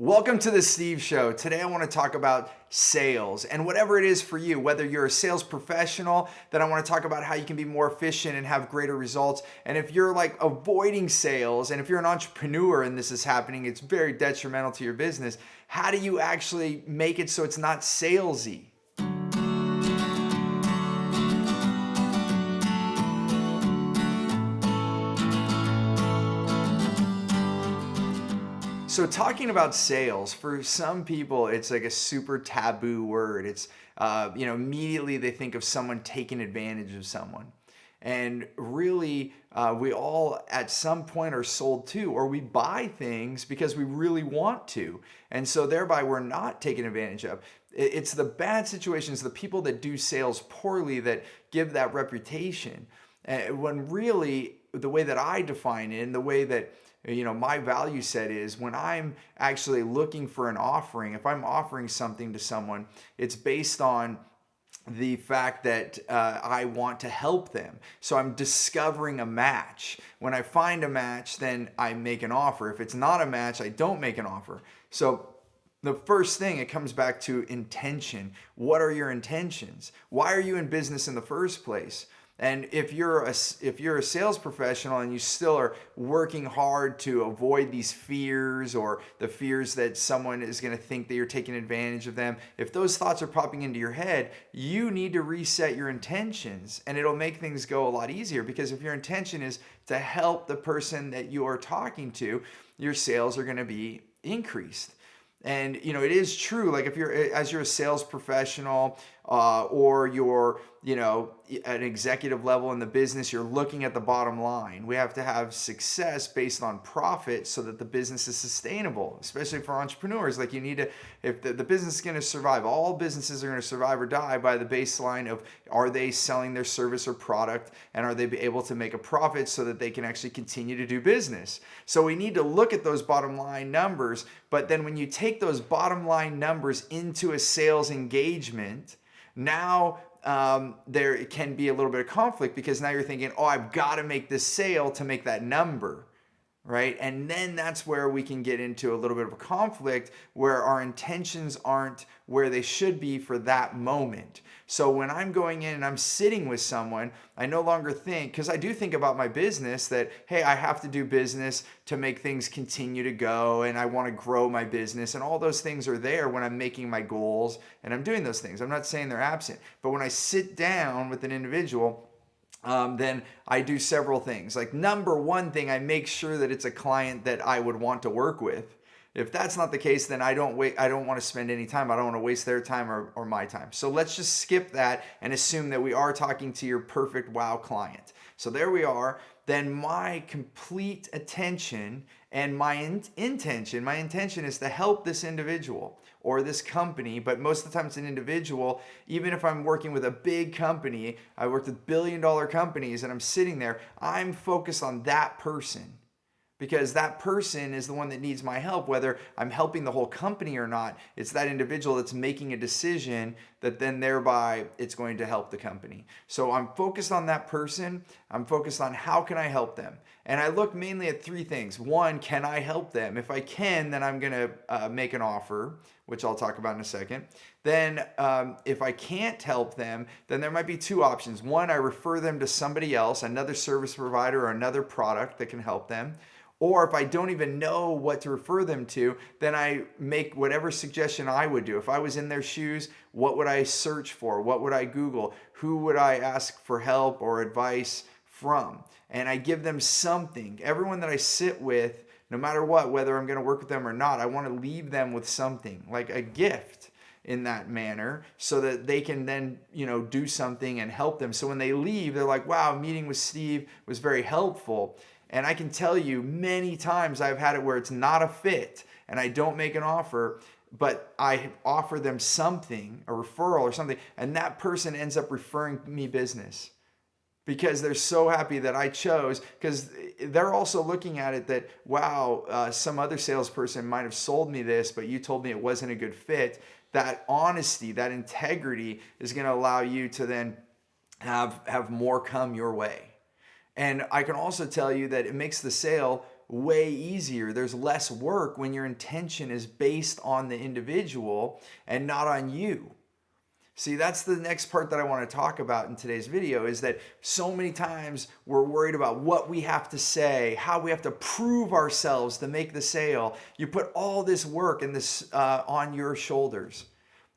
Welcome to the Steve Show. Today I want to talk about sales and whatever it is for you, whether you're a sales professional, then I want to talk about how you can be more efficient and have greater results. And if you're like avoiding sales and if you're an entrepreneur and this is happening, it's very detrimental to your business. How do you actually make it so it's not salesy? So talking about sales, for some people, it's like a super taboo word. It's, immediately they think of someone taking advantage of someone. And really, we all at some point are sold to, or we buy things because we really want to. And so thereby we're not taken advantage of. It's the bad situations, the people that do sales poorly that give that reputation. When really, the way that I define it and the way that my value set is when I'm actually looking for an offering, if I'm offering something to someone, it's based on the fact that I want to help them. So I'm discovering a match. When I find a match, then I make an offer. If it's not a match, I don't make an offer. So the first thing, it comes back to intention. What are your intentions? Why are you in business in the first place? And if you're a sales professional and you still are working hard to avoid these fears or the fears that someone is going to think that you're taking advantage of them, if those thoughts are popping into your head, you need to reset your intentions and it'll make things go a lot easier, because if your intention is to help the person that you are talking to, your sales are going to be increased. And it is true, like if you're a sales professional or you're at an executive level in the business, you're looking at the bottom line. We have to have success based on profit so that the business is sustainable, especially for entrepreneurs. Like you need to, if the business is going to survive, all businesses are going to survive or die by the baseline of, are they selling their service or product, and are they able to make a profit so that they can actually continue to do business? So we need to look at those bottom line numbers, but then when you take those bottom line numbers into a sales engagement, now there can be a little bit of conflict, because now you're thinking, oh, I've got to make this sale to make that number, right? And then that's where we can get into a little bit of a conflict where our intentions aren't where they should be for that moment. So when I'm going in and I'm sitting with someone, I no longer think, because I do think about my business, that, hey, I have to do business to make things continue to go, and I want to grow my business, and all those things are there when I'm making my goals and I'm doing those things. I'm not saying they're absent, but when I sit down with an individual, then I do several things. Like number one thing, I make sure that it's a client that I would want to work with. If that's not the case, then I don't want to spend any time. I don't want to waste their time or my time. So let's just skip that and assume that we are talking to your perfect wow client. So there we are. Then my complete attention and my intention is to help this individual or this company, but most of the time it's an individual. Even if I'm working with a big company, I worked with billion-dollar companies and I'm sitting there, I'm focused on that person, because that person is the one that needs my help. Whether I'm helping the whole company or not, it's that individual that's making a decision that then thereby it's going to help the company. So I'm focused on that person. I'm focused on how can I help them? And I look mainly at three things. One, can I help them? If I can, then I'm going to make an offer, which I'll talk about in a second. Then if I can't help them, then there might be two options. One, I refer them to somebody else, another service provider or another product that can help them. Or if I don't even know what to refer them to, then I make whatever suggestion I would do. If I was in their shoes, what would I search for? What would I Google? Who would I ask for help or advice from? And I give them something. Everyone that I sit with, no matter what, whether I'm going to work with them or not, I want to leave them with something, like a gift in that manner, so that they can then, do something and help them. So when they leave, they're like, wow, meeting with Steve was very helpful. And I can tell you many times I've had it where it's not a fit and I don't make an offer, but I offer them something, a referral or something, and that person ends up referring me business because they're so happy that I chose, because they're also looking at it that, wow, some other salesperson might have sold me this, but you told me it wasn't a good fit. That honesty, that integrity is going to allow you to then have more come your way. And I can also tell you that it makes the sale way easier. There's less work when your intention is based on the individual and not on you. See, that's the next part that I want to talk about in today's video, is that so many times we're worried about what we have to say, how we have to prove ourselves to make the sale. You put all this work and this on your shoulders.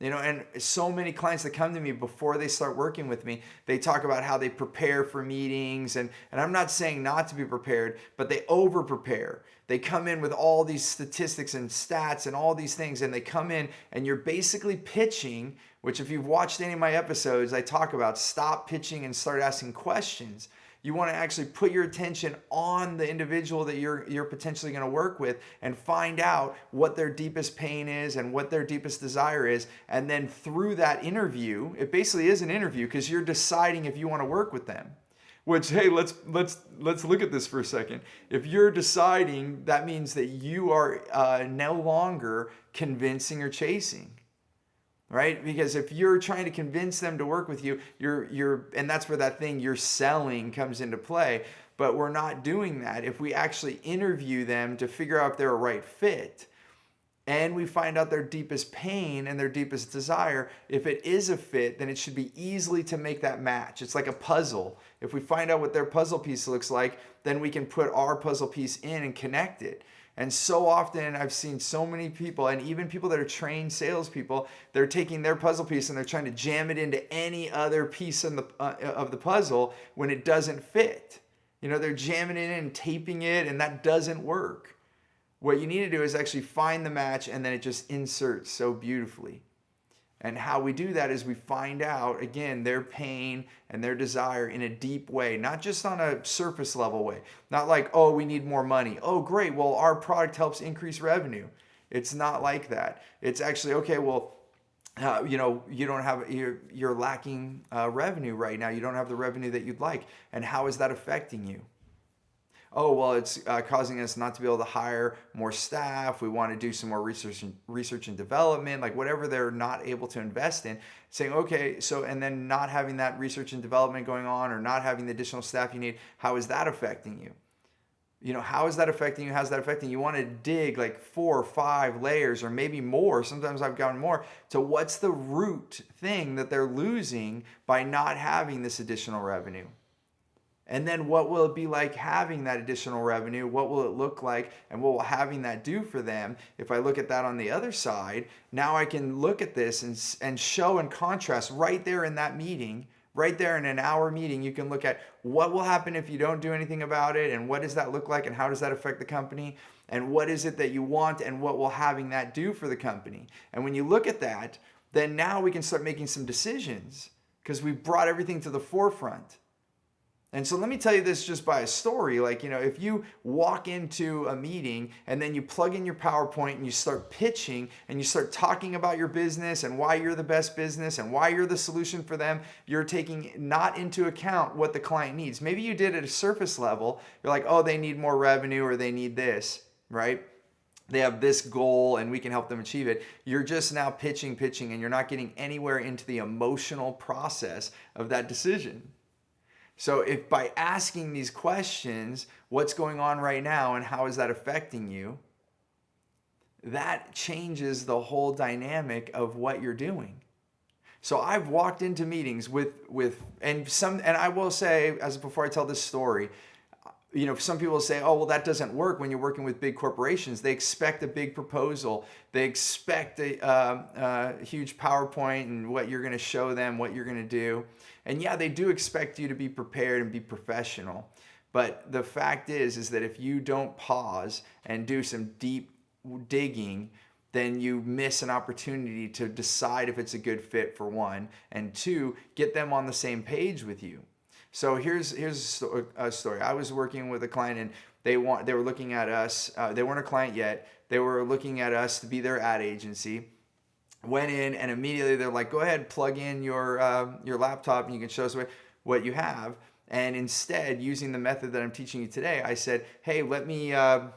And so many clients that come to me before they start working with me, they talk about how they prepare for meetings. And I'm not saying not to be prepared, but they over prepare. They come in with all these statistics and stats and all these things, and they come in and you're basically pitching, which if you've watched any of my episodes, I talk about stop pitching and start asking questions. You want to actually put your attention on the individual that you're potentially going to work with and find out what their deepest pain is and what their deepest desire is. And then through that interview, it basically is an interview because you're deciding if you want to work with them. Which, hey, let's look at this for a second. If you're deciding, that means that you are no longer convincing or chasing. Right? Because if you're trying to convince them to work with you, and that's where that thing you're selling comes into play. But we're not doing that. If we actually interview them to figure out if they're a right fit, and we find out their deepest pain and their deepest desire, if it is a fit, then it should be easily to make that match. It's like a puzzle. If we find out what their puzzle piece looks like, then we can put our puzzle piece in and connect it. And so often I've seen so many people, and even people that are trained salespeople, they're taking their puzzle piece and they're trying to jam it into any other piece of the puzzle when it doesn't fit. They're jamming it in and taping it, and that doesn't work. What you need to do is actually find the match, and then it just inserts so beautifully. And how we do that is we find out, again, their pain and their desire in a deep way, not just on a surface level way. Not like, oh, we need more money. Oh, great. Well, our product helps increase revenue. It's not like that. It's actually, okay, well, you don't have, you're lacking revenue right now. You don't have the revenue that you'd like. And how is that affecting you? Oh, well, it's causing us not to be able to hire more staff. We want to do some more research and development, like whatever they're not able to invest in. Saying, okay, so, and then not having that research and development going on, or not having the additional staff you need, how is that affecting you? How is that affecting you? How's that affecting you? You want to dig like 4 or 5 layers, or maybe more. Sometimes I've gone more to what's the root thing that they're losing by not having this additional revenue. And then what will it be like having that additional revenue? What will it look like? And what will having that do for them? If I look at that on the other side, now I can look at this and show and contrast right there in that meeting, right there in an hour meeting. You can look at what will happen if you don't do anything about it, and what does that look like, and how does that affect the company, and what is it that you want, and what will having that do for the company. And when you look at that, then now we can start making some decisions because we've brought everything to the forefront. And so let me tell you this just by a story. Like, if you walk into a meeting and then you plug in your PowerPoint and you start pitching and you start talking about your business and why you're the best business and why you're the solution for them, you're taking not into account what the client needs. Maybe you did at a surface level. You're like, oh, they need more revenue, or they need this, right? They have this goal and we can help them achieve it. You're just now pitching, and you're not getting anywhere into the emotional process of that decision. So if by asking these questions, what's going on right now and how is that affecting you, that changes the whole dynamic of what you're doing. So I've walked into meetings and I will say, as before I tell this story, some people say, oh, well, that doesn't work when you're working with big corporations. They expect a big proposal. They expect a huge PowerPoint and what you're going to show them, what you're going to do. And yeah, they do expect you to be prepared and be professional. But the fact is that if you don't pause and do some deep digging, then you miss an opportunity to decide if it's a good fit, for one, and two, get them on the same page with you. So here's a story. I was working with a client, and they were looking at us. They weren't a client yet. They were looking at us to be their ad agency. Went in, and immediately they're like, "Go ahead, plug in your laptop, and you can show us what you have." And instead, using the method that I'm teaching you today, I said, "Hey, let me talk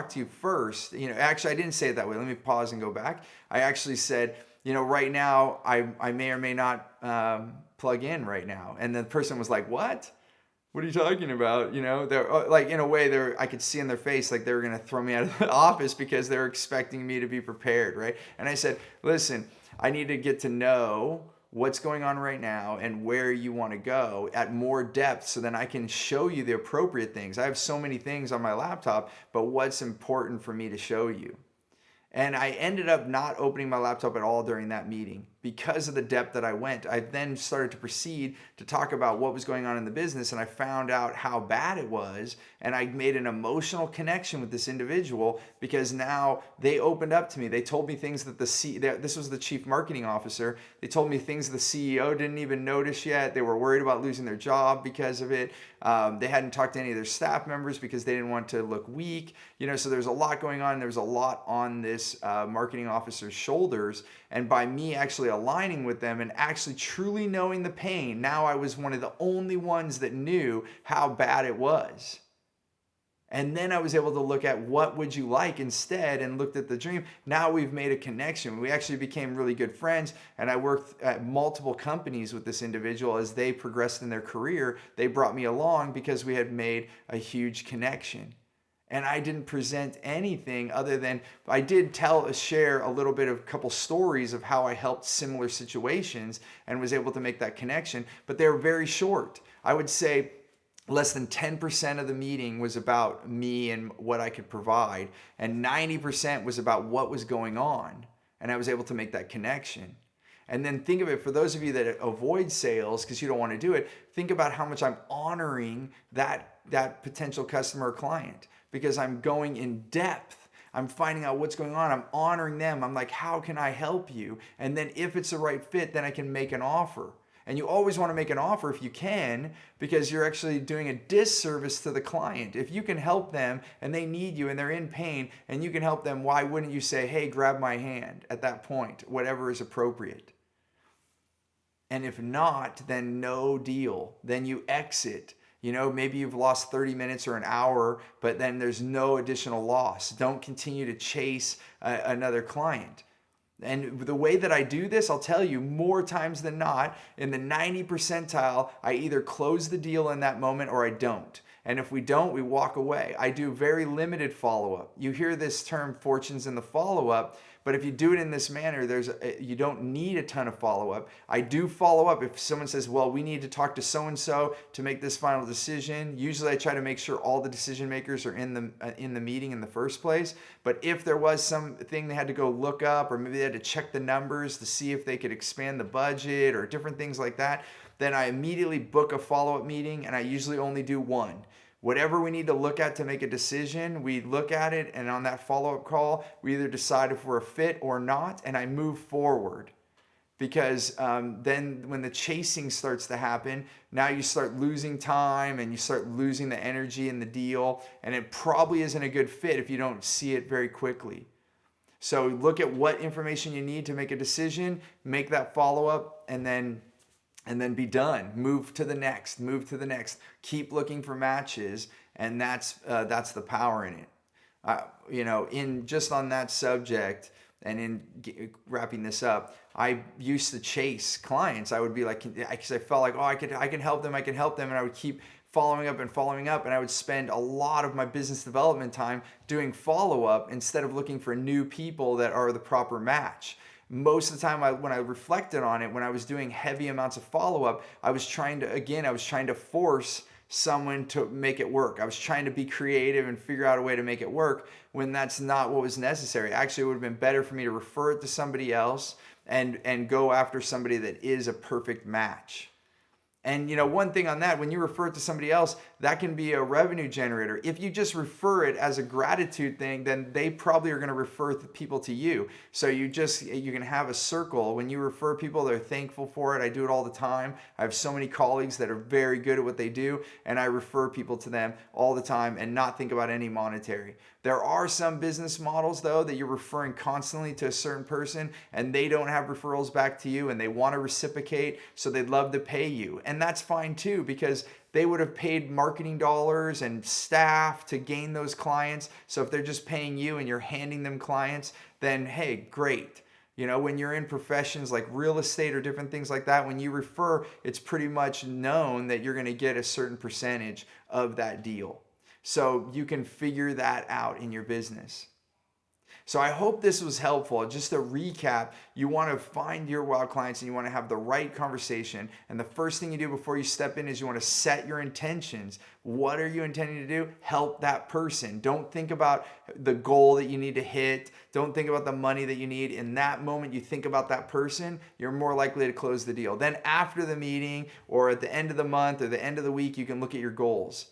to you first." Actually, I didn't say it that way. Let me pause and go back. I actually said, right now, I may or may not plug in right now. And the person was like, what? what are you talking about? They're like, in a way, I could see in their face like they were going to throw me out of the office because they're expecting me to be prepared, right? And I said, listen, I need to get to know what's going on right now and where you want to go at more depth so then I can show you the appropriate things. I have so many things on my laptop, but what's important for me to show you? And I ended up not opening my laptop at all during that meeting because of the depth that I went. I then started to proceed to talk about what was going on in the business, and I found out how bad it was. And I made an emotional connection with this individual because now they opened up to me. They told me things that this was the chief marketing officer. They told me things the CEO didn't even notice yet. They were worried about losing their job because of it. They hadn't talked to any of their staff members because they didn't want to look weak. So there's a lot going on. There's a lot on this marketing officer's shoulders. And by me actually aligning with them and actually truly knowing the pain, now I was one of the only ones that knew how bad it was. And then I was able to look at what would you like instead and looked at the dream. Now we've made a connection. We actually became really good friends, and I worked at multiple companies with this individual as they progressed in their career. They brought me along because we had made a huge connection. And I didn't present anything other than I did share a little bit of a couple stories of how I helped similar situations and was able to make that connection, but they were very short. I would say less than 10% of the meeting was about me and what I could provide, and 90% was about what was going on, and I was able to make that connection. And then think of it, for those of you that avoid sales because you don't want to do it, think about how much I'm honoring that potential customer or client because I'm going in depth. I'm finding out what's going on. I'm honoring them. I'm like, how can I help you? And then if it's the right fit, then I can make an offer. And you always want to make an offer if you can, because you're actually doing a disservice to the client. If you can help them and they need you and they're in pain and you can help them, why wouldn't you say, hey, grab my hand at that point, whatever is appropriate? And if not, then no deal. Then you exit. Maybe you've lost 30 minutes or an hour, but then there's no additional loss. Don't continue to chase another client. And the way that I do this, I'll tell you, more times than not, in the 90 percentile, I either close the deal in that moment or I don't. And if we don't, we walk away. I do very limited follow-up. You hear this term, fortunes in the follow-up, but if you do it in this manner, you don't need a ton of follow-up. I do follow up. If someone says, well, we need to talk to so-and-so to make this final decision, usually I try to make sure all the decision makers are in the meeting in the first place. But if there was something they had to go look up, or maybe they had to check the numbers to see if they could expand the budget or different things like that, then I immediately book a follow-up meeting, and I usually only do one. Whatever we need to look at to make a decision, we look at it, and on that follow-up call, we either decide if we're a fit or not, and I move forward. Because then when the chasing starts to happen, now you start losing time and you start losing the energy in the deal, and it probably isn't a good fit if you don't see it very quickly. So look at what information you need to make a decision, make that follow-up, and then be done. Move to the next. Keep looking for matches, and that's the power in it. In just on that subject, and in wrapping this up, I used to chase clients. I would be like, because I felt like, I can help them, and I would keep following up, and I would spend a lot of my business development time doing follow-up instead of looking for new people that are the proper match. Most of the time, when I reflected on it, when I was doing heavy amounts of follow-up, I was trying to force someone to make it work. I was trying to be creative and figure out a way to make it work when that's not what was necessary. Actually, it would have been better for me to refer it to somebody else and go after somebody that is a perfect match. And one thing on that, when you refer it to somebody else, that can be a revenue generator. If you just refer it as a gratitude thing, then they probably are going to refer people to you. So you can have a circle. When you refer people, they're thankful for it. I do it all the time. I have so many colleagues that are very good at what they do, and I refer people to them all the time and not think about any monetary. There are some business models, though, that you're referring constantly to a certain person, and they don't have referrals back to you, and they want to reciprocate, so they'd love to pay you. And that's fine, too, because they would have paid marketing dollars and staff to gain those clients. So if they're just paying you and you're handing them clients, then hey, great. When you're in professions like real estate or different things like that, when you refer, it's pretty much known that you're going to get a certain percentage of that deal. So you can figure that out in your business. So I hope this was helpful. Just to recap, you want to find your wild clients and you want to have the right conversation. And the first thing you do before you step in is you want to set your intentions. What are you intending to do? Help that person. Don't think about the goal that you need to hit. Don't think about the money that you need. In that moment, you think about that person, you're more likely to close the deal. Then after the meeting or at the end of the month or the end of the week, you can look at your goals.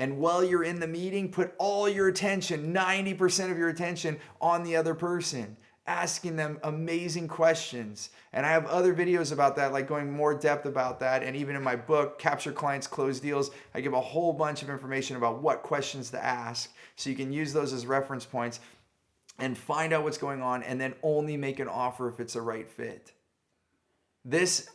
And while you're in the meeting, put all your attention, 90% of your attention on the other person, asking them amazing questions. And I have other videos about that, like going more depth about that. And even in my book, Capture Clients, Close Deals, I give a whole bunch of information about what questions to ask. So you can use those as reference points and find out what's going on and then only make an offer if it's a right fit. This,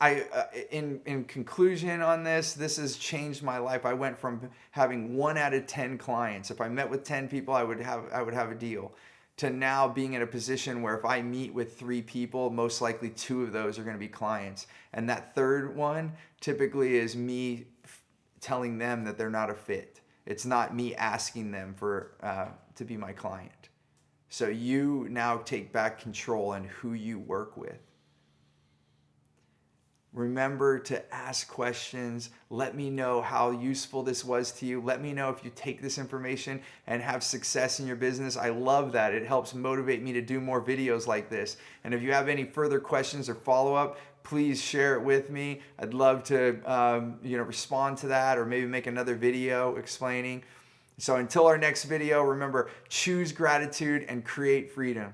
in conclusion on this has changed my life. I went from having 1 out of 10 clients. If I met with 10 people, I would have a deal, to now being in a position where if I meet with 3 people, most likely 2 of those are going to be clients. And that third one typically is me telling them that they're not a fit. It's not me asking them to be my client. So you now take back control in who you work with. Remember to ask questions. Let me know how useful this was to you. Let me know if you take this information and have success in your business. I love that. It helps motivate me to do more videos like this. And if you have any further questions or follow-up, please share it with me. I'd love to respond to that or maybe make another video explaining. So until our next video, remember, choose gratitude and create freedom.